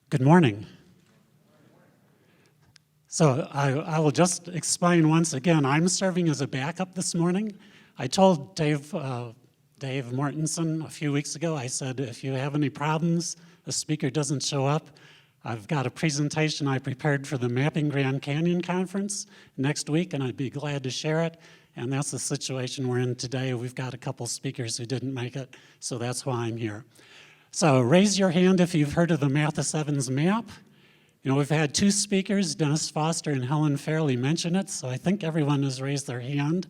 Good morning. So I will just explain once again, I'm serving as a backup this morning. I told Dave Mortensen a few weeks ago, I said, if you have any problems, the speaker doesn't show up, I've got a presentation I prepared for the Mapping Grand Canyon Conference next week, and I'd be glad to share it. And that's the situation we're in today. We've got a couple speakers who didn't make it, so that's why I'm here. So raise your hand if you've heard of the Matthes-Evans map. You know, we've had two speakers, Dennis Foster and Helen Fairley, mention it, so I think everyone has raised their hand.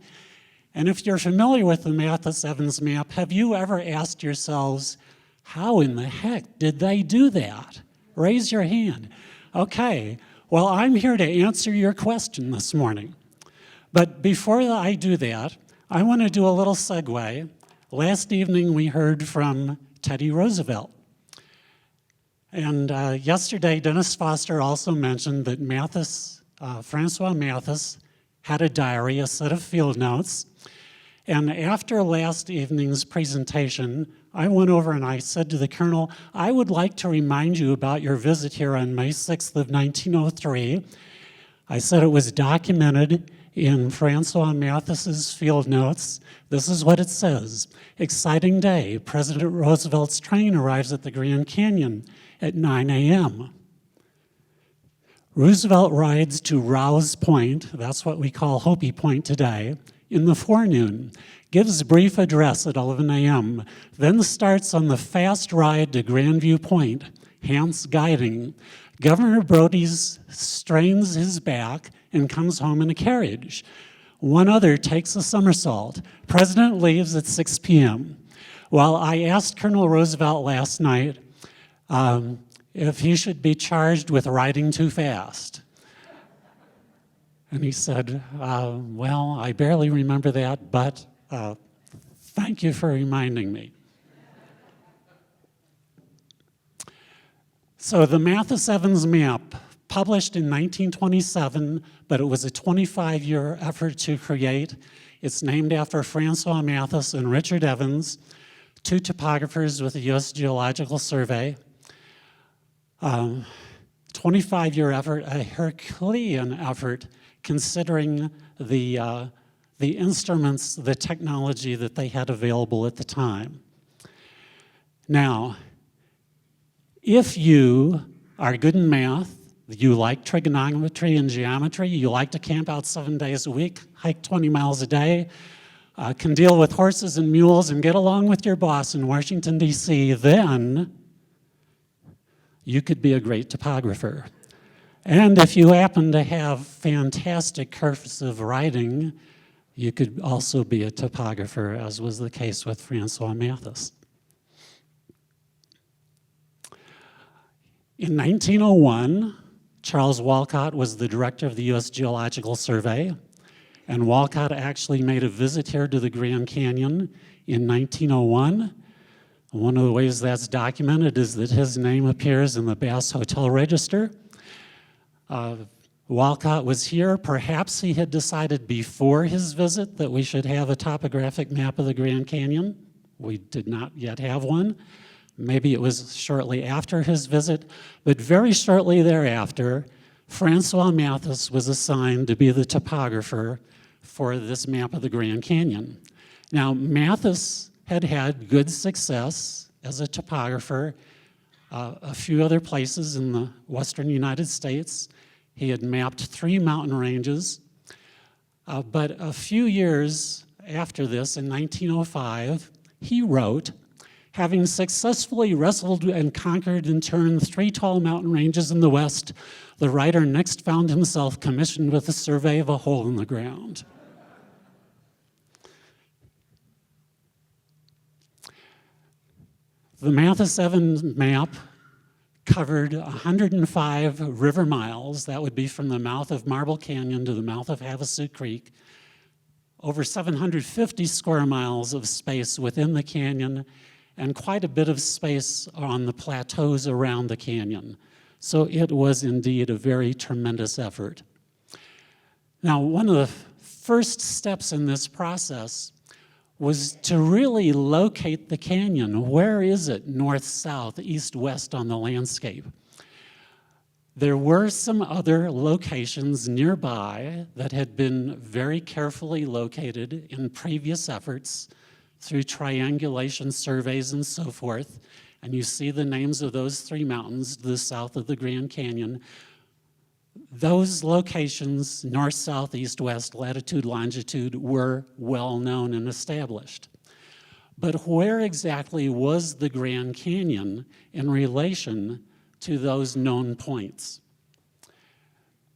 And if you're familiar with the Matthes-Evans map, have you ever asked yourselves, how in the heck did they do that? Raise your hand. Okay, well, I'm here to answer your question this morning. But before I do that, I want to do a little segue. Last evening, we heard from Teddy Roosevelt. And yesterday, Dennis Foster also mentioned that Francois Matthes had a diary, a set of field notes. And after last evening's presentation, I went over and I said to the Colonel, I would like to remind you about your visit here on May 6th of 1903. I said it was documented in Francois Matthes' field notes. This is what it says. Exciting day. President Roosevelt's train arrives at the Grand Canyon at 9 a.m. Roosevelt rides to Rouse Point, that's what we call Hopi Point today, in the forenoon, gives a brief address at 11 a.m., then starts on the fast ride to Grandview Point, Hance guiding. Governor Brodie strains his back and comes home in a carriage. One other takes a somersault. President leaves at 6 p.m. Well, I asked Colonel Roosevelt last night if he should be charged with riding too fast. And he said, well, I barely remember that, but thank you for reminding me. So the Matthes-Evans map, published in 1927, but it was a 25-year effort to create. It's named after Francois Matthes and Richard Evans, two topographers with the U.S. Geological Survey. 25-year effort, a Herculean effort, considering the instruments, the technology that they had available at the time. Now, if you are good in math, you like trigonometry and geometry, you like to camp out 7 days a week, hike 20 miles a day, can deal with horses and mules and get along with your boss in Washington, D.C., then you could be a great topographer. And if you happen to have fantastic cursive writing, you could also be a topographer, as was the case with Francois Matthes. In 1901, Charles Walcott was the director of the U.S. Geological Survey, and Walcott actually made a visit here to the Grand Canyon in 1901. One of the ways that's documented is that his name appears in the Bass Hotel Register. Walcott was here. Perhaps he had decided before his visit that we should have a topographic map of the Grand Canyon. We did not yet have one. Maybe it was shortly after his visit, but very shortly thereafter, Francois Matthes was assigned to be the topographer for this map of the Grand Canyon. Now, Matthes had had good success as a topographer a few other places in the western United States. He had mapped 3 mountain ranges, but a few years after this, in 1905, he wrote, having successfully wrestled and conquered in turn 3 tall mountain ranges in the west, the writer next found himself commissioned with a survey of a hole in the ground. The Matthes-Evans map covered 105 river miles. That would be from the mouth of Marble Canyon to the mouth of Havasu Creek. Over 750 square miles of space within the canyon, and quite a bit of space on the plateaus around the canyon. So it was indeed a very tremendous effort. Now, one of the first steps in this process was to really locate the canyon. Where is it, north, south, east, west on the landscape? There were some other locations nearby that had been very carefully located in previous efforts through triangulation surveys and so forth. And you see the names of those three mountains to the south of the Grand Canyon. Those locations, north, south, east, west, latitude, longitude, were well known and established. But where exactly was the Grand Canyon in relation to those known points?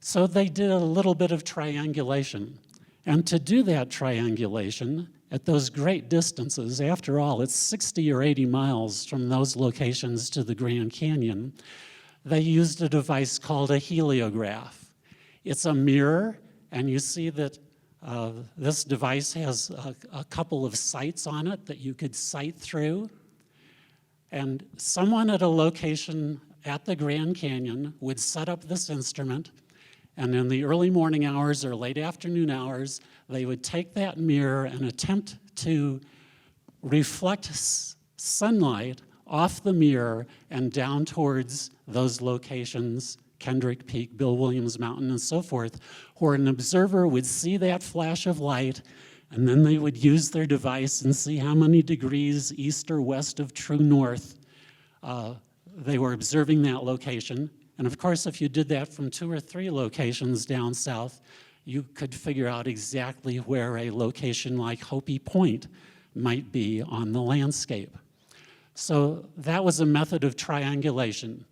So they did a little bit of triangulation. And to do that triangulation at those great distances, after all, it's 60 or 80 miles from those locations to the Grand Canyon, they used a device called a heliograph. It's a mirror, and you see that this device has a couple of sights on it that you could sight through. And someone at a location at the Grand Canyon would set up this instrument, and in the early morning hours or late afternoon hours, they would take that mirror and attempt to reflect sunlight off the mirror and down towards those locations, Kendrick Peak, Bill Williams Mountain, and so forth, where an observer would see that flash of light, and then they would use their device and see how many degrees east or west of true north they were observing that location. And of course, if you did that from 2 or 3 locations down south, you could figure out exactly where a location like Hopi Point might be on the landscape. So that was a method of triangulation.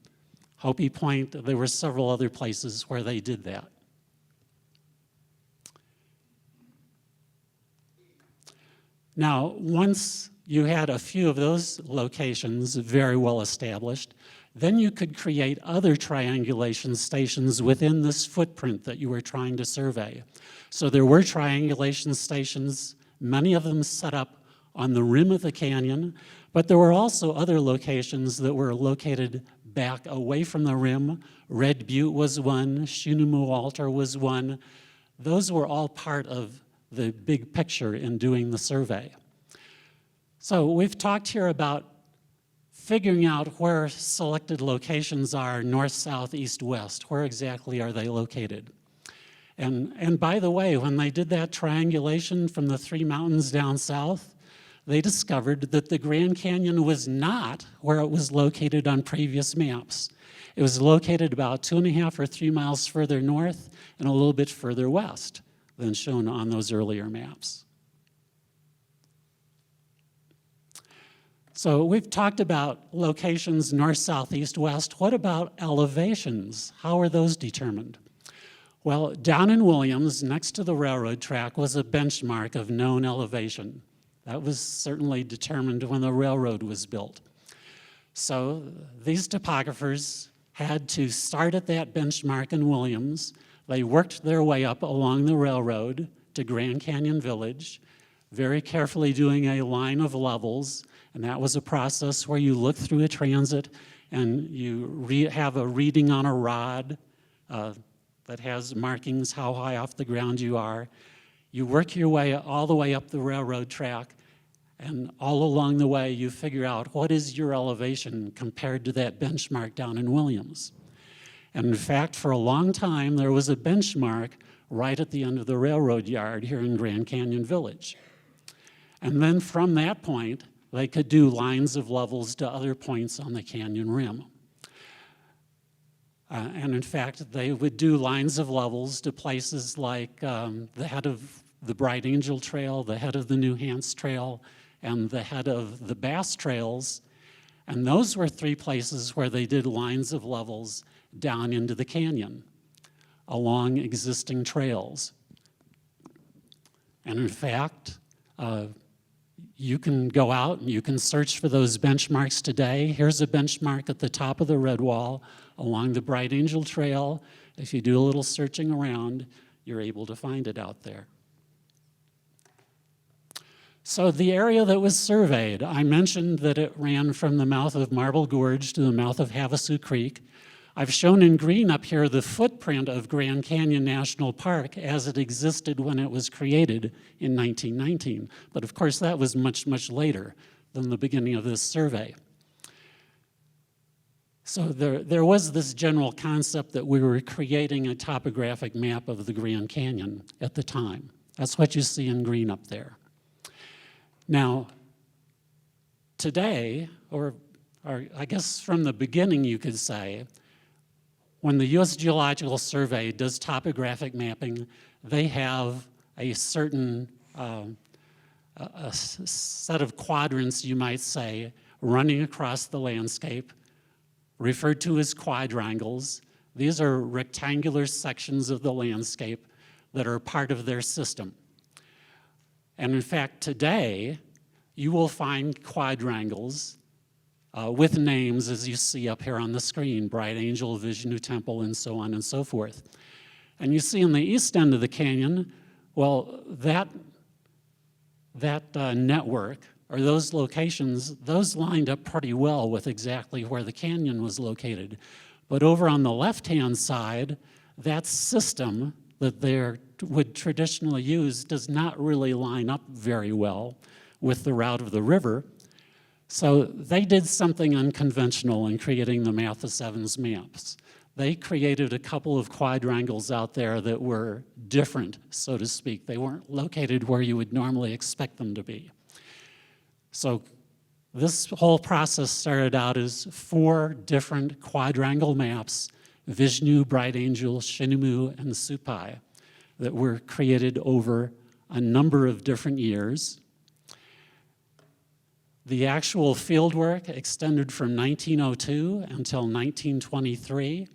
Hopi Point, there were several other places where they did that. Now, once you had a few of those locations very well established, then you could create other triangulation stations within this footprint that you were trying to survey. So there were triangulation stations, many of them set up on the rim of the canyon, but there were also other locations that were located back away from the rim. Red Butte was one, Shunamu Altar was one. Those were all part of the big picture in doing the survey. So we've talked here about figuring out where selected locations are north, south, east, west. Where exactly are they located? And by the way, when they did that triangulation from the 3 mountains down south, they discovered that the Grand Canyon was not where it was located on previous maps. It was located about 2.5 or 3 miles further north and a little bit further west than shown on those earlier maps. So we've talked about locations north, south, east, west. What about elevations? How are those determined? Well, down in Williams, next to the railroad track, was a benchmark of known elevation. That was certainly determined when the railroad was built. So these topographers had to start at that benchmark in Williams. They worked their way up along the railroad to Grand Canyon Village, very carefully doing a line of levels. And that was a process where you look through a transit and you have a reading on a rod that has markings how high off the ground you are. You work your way all the way up the railroad track, and all along the way you figure out what is your elevation compared to that benchmark down in Williams. And in fact, for a long time, there was a benchmark right at the end of the railroad yard here in Grand Canyon Village. And then from that point, they could do lines of levels to other points on the canyon rim. And in fact, they would do lines of levels to places like the head of the Bright Angel Trail, the head of the New Hants Trail, and the head of the Bass Trails. And those were 3 places where they did lines of levels down into the canyon along existing trails. And in fact, you can go out and you can search for those benchmarks today. Here's a benchmark at the top of the red wall along the Bright Angel Trail. If you do a little searching around, you're able to find it out there. So the area that was surveyed, I mentioned that it ran from the mouth of Marble Gorge to the mouth of Havasu Creek. I've shown in green up here the footprint of Grand Canyon National Park as it existed when it was created in 1919. But of course, that was much, much later than the beginning of this survey. So there was this general concept that we were creating a topographic map of the Grand Canyon at the time. That's what you see in green up there. Now, today, or I guess from the beginning you could say, when the U.S. Geological Survey does topographic mapping, they have a certain a set of quadrants, you might say, running across the landscape, referred to as quadrangles. These are rectangular sections of the landscape that are part of their system. And in fact, today, you will find quadrangles with names, as you see up here on the screen, Bright Angel, Vishnu Temple, and so on and so forth. And you see in the east end of the canyon, well, that network, or those locations, those lined up pretty well with exactly where the canyon was located. But over on the left-hand side, that system that they would traditionally use does not really line up very well with the route of the river. So they did something unconventional in creating the Matthes-Evans maps. They created a couple of quadrangles out there that were different, so to speak. They weren't located where you would normally expect them to be. So this whole process started out as 4 different quadrangle maps, Vishnu, Bright Angel, Shinemu, and Supai, that were created over a number of different years. The actual fieldwork extended from 1902 until 1923,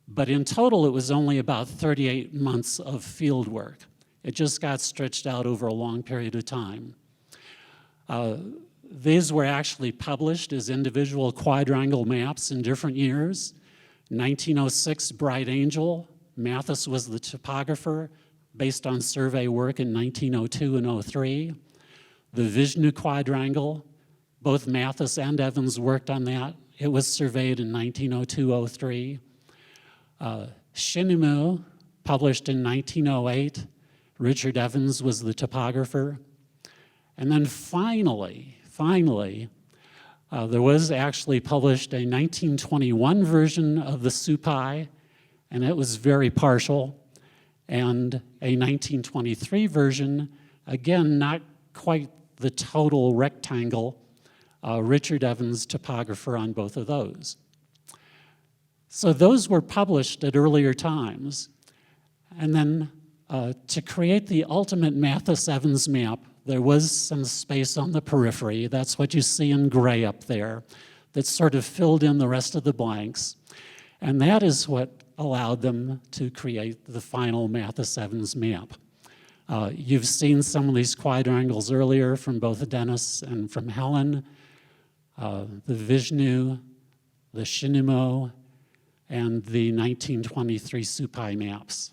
but in total it was only about 38 months of fieldwork. It just got stretched out over a long period of time. These were actually published as individual quadrangle maps in different years. 1906, Bright Angel. Matthes was the topographer based on survey work in 1902 and 03. The Vishnu quadrangle, both Matthes and Evans worked on that. It was surveyed in 1902-03. Shinemu, published in 1908. Richard Evans was the topographer. And then finally, there was actually published a 1921 version of the Supai, and it was very partial, and a 1923 version, again, not quite the total rectangle, Richard Evans, topographer on both of those. So those were published at earlier times, and then to create the ultimate Matthes-Evans map, there was some space on the periphery. That's what you see in gray up there that sort of filled in the rest of the blanks. And that is what allowed them to create the final Matthes-Evans map. You've seen some of these quadrangles earlier from both Dennis and from Helen. The Vishnu, the Shinemo, and the 1923 Supai maps.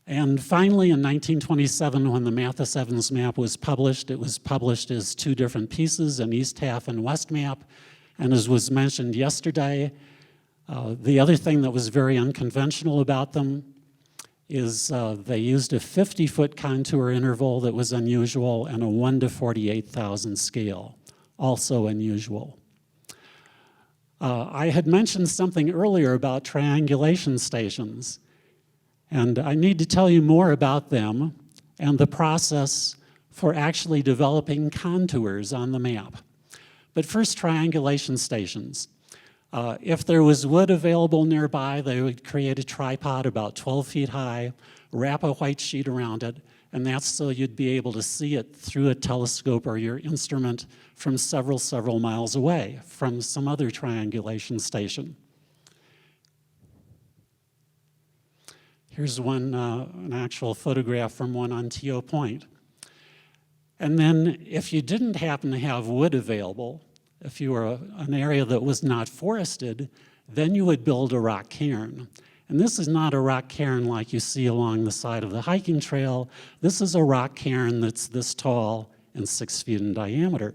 And finally, in 1927, when the Matthes-Evans map was published, it was published as 2 different pieces, an east half and west map. And as was mentioned yesterday, the other thing that was very unconventional about them is they used a 50-foot contour interval that was unusual and a 1 to 48,000 scale, also unusual. I had mentioned something earlier about triangulation stations. And I need to tell you more about them and the process for actually developing contours on the map. But first, triangulation stations. If there was wood available nearby, they would create a tripod about 12 feet high, wrap a white sheet around it, and that's so you'd be able to see it through a telescope or your instrument from several miles away from some other triangulation station. Here's one, an actual photograph from one on T.O. Point. And then if you didn't happen to have wood available, if you were an area that was not forested, then you would build a rock cairn. And this is not a rock cairn like you see along the side of the hiking trail. This is a rock cairn that's this tall and 6 feet in diameter.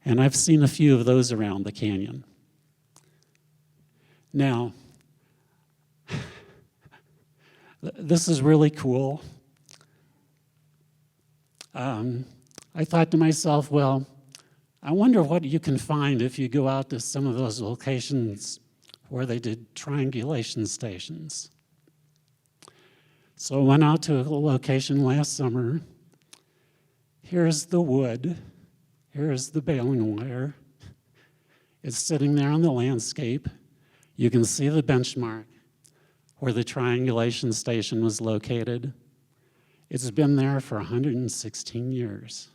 And I've seen a few of those around the canyon. Now, this is really cool. I thought to myself, well, I wonder what you can find if you go out to some of those locations where they did triangulation stations. So I went out to a location last summer. Here's the wood. Here's the baling wire. It's sitting there on the landscape. You can see the benchmark where the triangulation station was located. It's been there for 116 years.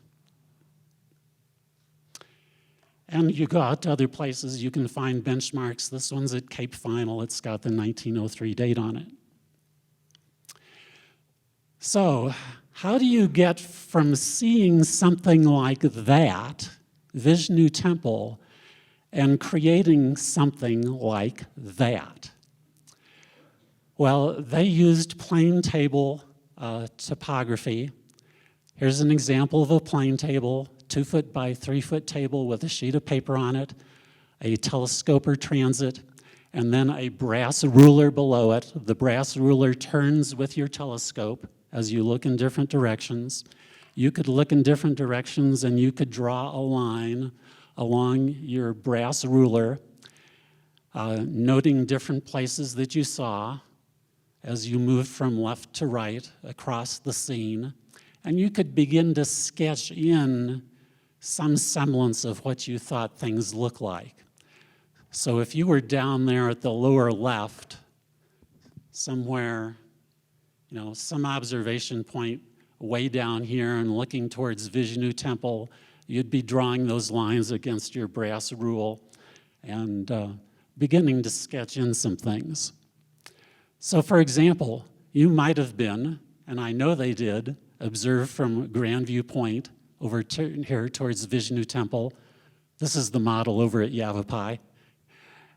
And you go out to other places, you can find benchmarks. This one's at Cape Final. It's got the 1903 date on it. So, how do you get from seeing something like that, Vishnu Temple, and creating something like that? Well, they used plane table topography. Here's an example of a plane table, 2-foot by 3-foot table with a sheet of paper on it, a telescope or transit, and then a brass ruler below it. The brass ruler turns with your telescope as you look in different directions. You could look in different directions and you could draw a line along your brass ruler, noting different places that you saw as you moved from left to right across the scene. And you could begin to sketch in some semblance of what you thought things look like. So if you were down there at the lower left, somewhere, some observation point way down here and looking towards Vishnu Temple, you'd be drawing those lines against your brass rule and beginning to sketch in some things. So for example, you might have been, and I know they did, observe from Grandview Point over here towards Vishnu Temple. This is the model over at Yavapai.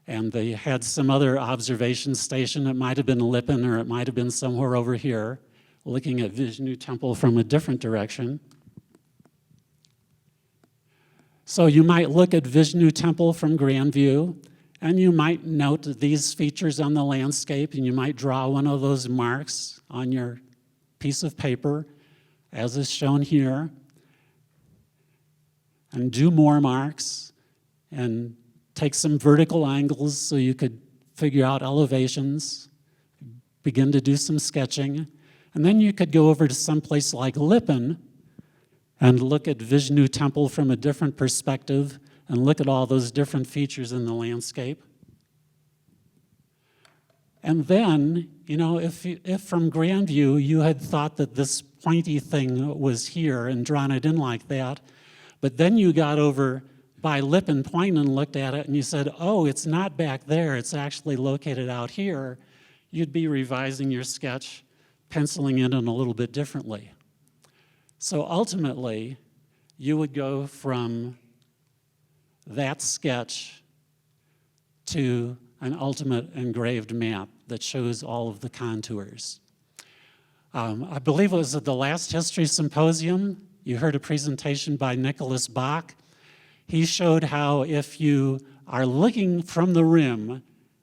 And they had some other observation station. It might have been Lipan or it might have been somewhere over here, looking at Vishnu Temple from a different direction. So you might look at Vishnu Temple from Grandview, and you might note these features on the landscape, and you might draw one of those marks on your piece of paper, as is shown here, and do more marks, and take some vertical angles so you could figure out elevations, begin to do some sketching, and then you could go over to some place like Lipan and look at Vishnu Temple from a different perspective and look at all those different features in the landscape. And then, if from Grandview you had thought that this pointy thing was here and drawn it in like that, but then you got over by Lipan Point and looked at it and you said, oh, it's not back there, it's actually located out here, you'd be revising your sketch, penciling it in a little bit differently. So ultimately, you would go from that sketch to an ultimate engraved map that shows all of the contours. I believe it was at the last history symposium, you heard a presentation by Nicholas Bach. He showed how if you are looking from the rim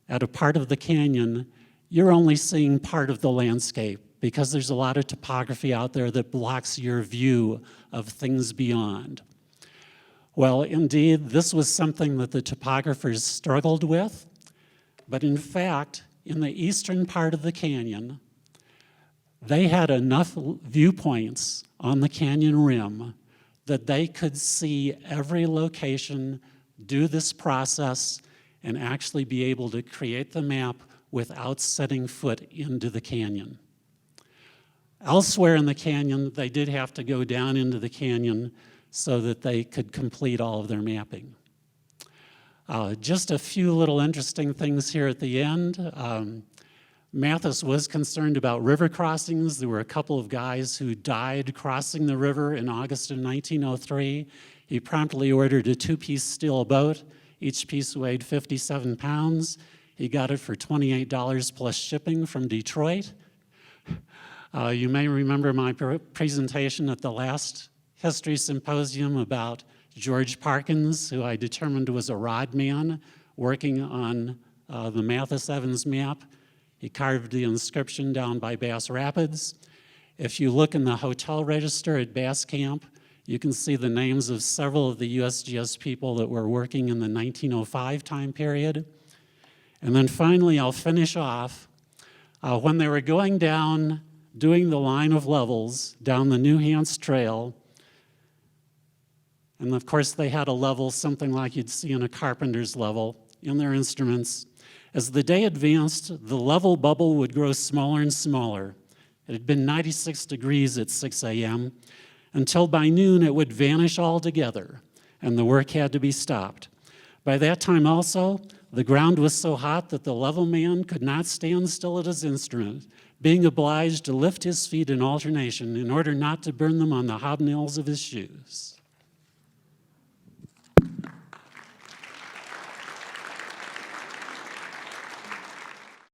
at a part of the canyon, you're only seeing part of the landscape because there's a lot of topography out there that blocks your view of things beyond. Well, indeed, this was something that the topographers struggled with, but in fact, in the eastern part of the canyon, they had enough viewpoints on the canyon rim that they could see every location, do this process, and actually be able to create the map without setting foot into the canyon. Elsewhere in the canyon, they did have to go down into the canyon so that they could complete all of their mapping. Just a few little interesting things here at the end. Matthes was concerned about river crossings. There were a couple of guys who died crossing the river in August of 1903. He promptly ordered a 2-piece steel boat. Each piece weighed 57 pounds. He got it for $28 plus shipping from Detroit. You may remember my presentation at the last history symposium about George Parkins, who I determined was a rod man working on the Matthes-Evans map. He carved the inscription down by Bass Rapids. If you look in the hotel register at Bass Camp, You can see the names of several of the USGS people that were working in the 1905 time period. And then finally, I'll finish off. When they were going down, doing the line of levels down the New Hants Trail, and of course they had a level, something like you'd see in a carpenter's level, in their instruments. As the day advanced, the level bubble would grow smaller and smaller. It had been 96 degrees at 6 a.m., until by noon it would vanish altogether, and the work had to be stopped. By that time also, the ground was so hot that the level man could not stand still at his instrument, being obliged to lift his feet in alternation in order not to burn them on the hobnails of his shoes.